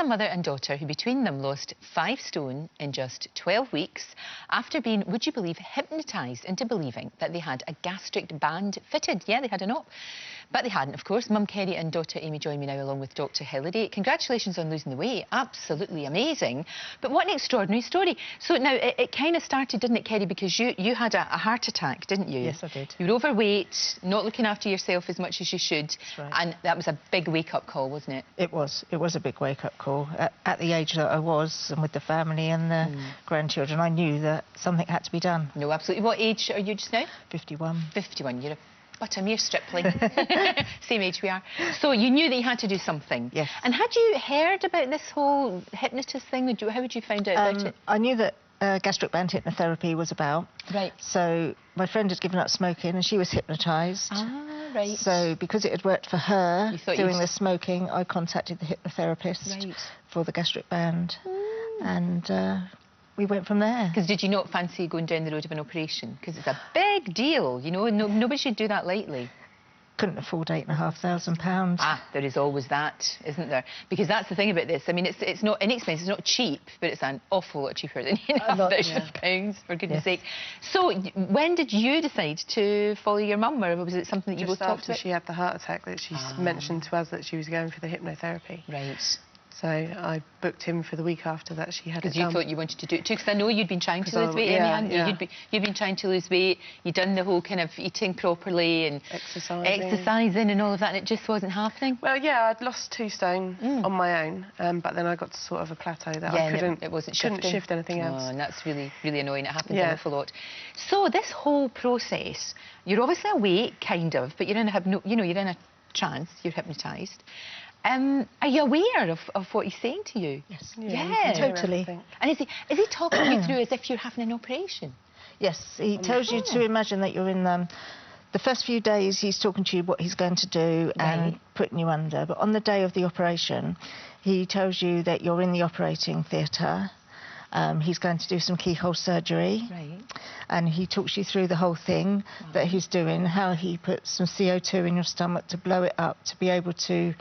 a mother and daughter who between them lost 5 stone in just 12 weeks after being, would you believe, hypnotised into believing that they had a gastric band fitted. Yeah, they had an op, but they hadn't, of course. Mum Kerry and daughter Amy join me now along with Dr. Hilary. Congratulations on losing the weight. Absolutely amazing. But what an extraordinary story. So now it kind of started, didn't it, Kerry, because you had a heart attack, didn't you? Yes, I did. You were overweight, not looking after yourself as much as you should. That's right. And that was a big wake-up call, wasn't it? It was a big wake-up call. At the age that I was, and with the family and the grandchildren, I knew that something had to be done. No, absolutely. What age are you just now? 51. 51. You're but a mere stripling. Same age we are. So you knew that you had to do something. Yes. And had you heard about this whole hypnotist thing? How would you find out about it? I knew that gastric band hypnotherapy was about. Right. So my friend had given up smoking and she was hypnotised. Ah, right. So because it had worked for her doing the smoking, I contacted the hypnotherapist for the gastric band. And we went from there. Because did you not fancy going down the road of an operation? Because it's a big deal, you know, nobody should do that lightly. Couldn't afford £8,500. Ah, there is always that, isn't there? Because that's the thing about this. I mean, it's not inexpensive, it's not cheap, but it's an awful lot cheaper than £8,500, for goodness sake. So, when did you decide to follow your mum, or was it something that you both talked about? Just after she had the heart attack that she mentioned to us that she was going for the hypnotherapy. Right. So I booked him for the week after that she had it done. Because you thought you wanted to do it too, because I know you'd been trying to lose weight, Amy, hadn't you? You'd been trying to lose weight, you'd done the whole kind of eating properly and exercising and all of that, and it just wasn't happening. Well, yeah, I'd lost 2 stone on my own, but then I got to sort of a plateau that I couldn't shift anything else. Oh, and that's really, really annoying. It happens an awful lot. So this whole process, you're obviously awake, kind of, but you're in you're in a trance, you're hypnotised. Are you aware of what he's saying to you? Yes. Yeah, totally. And is he talking you through as if you're having an operation? Yes, he tells you to imagine that you're in the first few days he's talking to you what he's going to do and putting you under. But on the day of the operation, he tells you that you're in the operating theatre. He's going to do some keyhole surgery. Right. And he talks you through the whole thing that he's doing, how he puts some CO2 in your stomach to blow it up, to be able to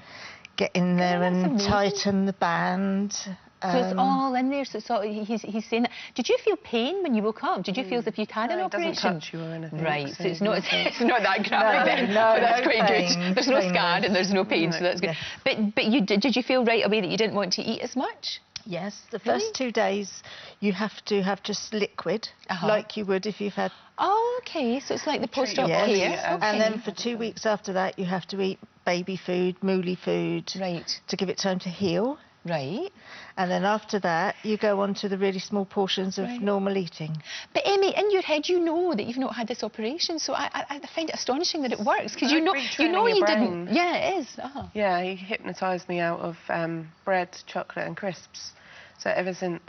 get in there and tighten the band. So it's all in there, so it's all, he's saying that. Did you feel pain when you woke up? Did you feel as if you'd had an operation? It doesn't touch you or anything. Right, so it's not that graphic. No, that's quite good. There's no scar and there's no pain, so that's good. But did you feel right away that you didn't want to eat as much? Yes, the first 2 days you have to have just liquid, like you would if you've had... Oh, OK, so it's like the post-op care. Okay. And then for 2 weeks after that you have to eat baby food, mooly food, to give it time to heal. Right. And then after that, you go on to the really small portions of normal eating. But Amy, in your head, you know that you've not had this operation, so I find it astonishing that it works, because you know you didn't. Yeah, it is. Yeah, he hypnotised me out of bread, chocolate and crisps. So ever since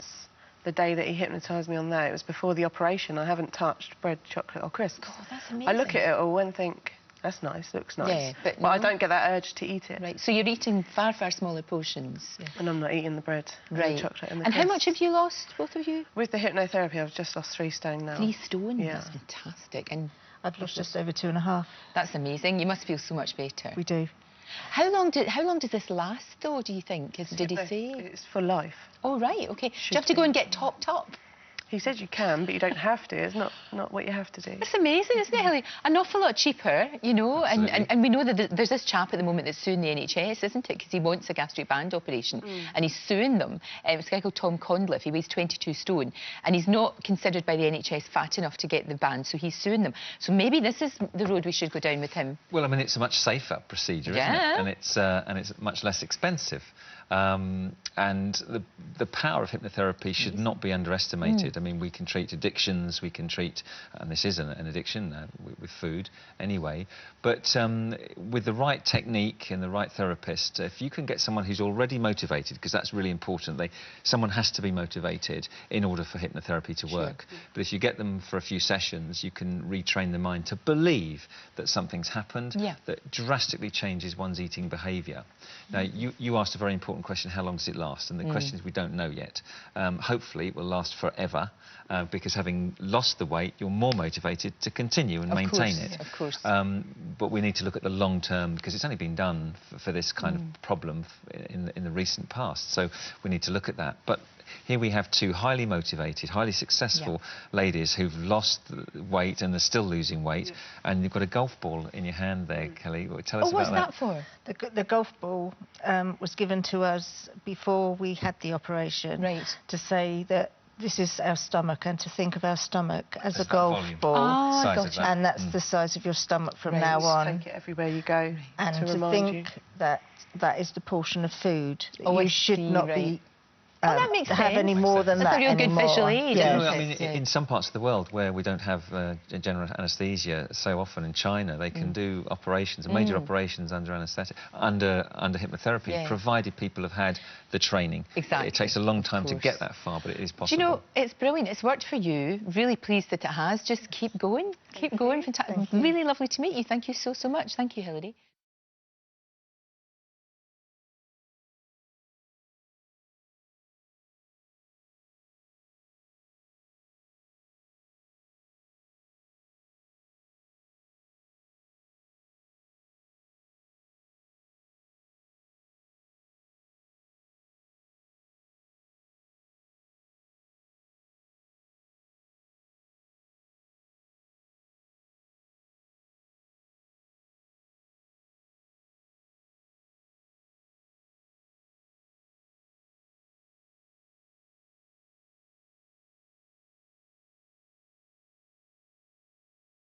the day that he hypnotised me on there, it was before the operation, I haven't touched bread, chocolate or crisps. Oh, that's amazing. I look at it all and think, that's nice, looks nice. Yeah, but I don't get that urge to eat it. Right, so you're eating far, far smaller portions. Yeah. And I'm not eating the bread, and the chocolate and the crisps. How much have you lost, both of you? With the hypnotherapy, I've just lost 3 stone now. 3 stone? Yeah. That's fantastic. And I've lost just over 2.5. That's amazing. You must feel so much better. We do. How long does this last, though, do you think? Did he say? It's for life. Oh, right, OK. Do you have to go and get topped up? He said you can, but you don't have to. It's not what you have to do. It's amazing, isn't it, Hilary? An awful lot cheaper, you know, and we know that there's this chap at the moment that's suing the NHS, isn't it? Because he wants a gastric band operation, and he's suing them. It's a guy called Tom Conliffe. He weighs 22 stone, and he's not considered by the NHS fat enough to get the band, so he's suing them. So maybe this is the road we should go down with him. Well, I mean, it's a much safer procedure, isn't it? And it's much less expensive. And the power of hypnotherapy should not be underestimated. I mean, we can treat addictions, we can treat, and this is an addiction with food anyway, but with the right technique and the right therapist, if you can get someone who's already motivated, because that's really important, someone has to be motivated in order for hypnotherapy to work. But if you get them for a few sessions, you can retrain the mind to believe that something's happened that drastically changes one's eating behaviour. Now, you asked a very important question, how long does it last? And the question is, we don't know yet. Hopefully it will last forever. lower because having lost the weight, you're more motivated to continue and maintain it. Of course. But we need to look at the long term because it's only been done for this kind of problem in the recent past. So we need to look at that. But here we have two highly motivated, highly successful ladies who've lost weight and are still losing weight. And you've got a golf ball in your hand there, Kelly. Tell us about that. What's that for? The golf ball was given to us before we had the operation to say that this is our stomach and to think of our stomach as a golf ball. Oh, gotcha. And that's the size of your stomach from now on. Take it everywhere you go and to think that that is the portion of food that you should not be that makes have sense. any more than that That's a real good visual aid. Yeah. I mean, in some parts of the world where we don't have general anaesthesia so often, in China, they can do operations, major operations under anaesthetic, under hypnotherapy, provided people have had the training. Exactly. It takes a long time to get that far, but it is possible. Do you know, it's brilliant. It's worked for you. Really pleased that it has. Just keep going. Keep going. Fantastic. Really lovely to meet you. Thank you so much. Thank you, Hilary.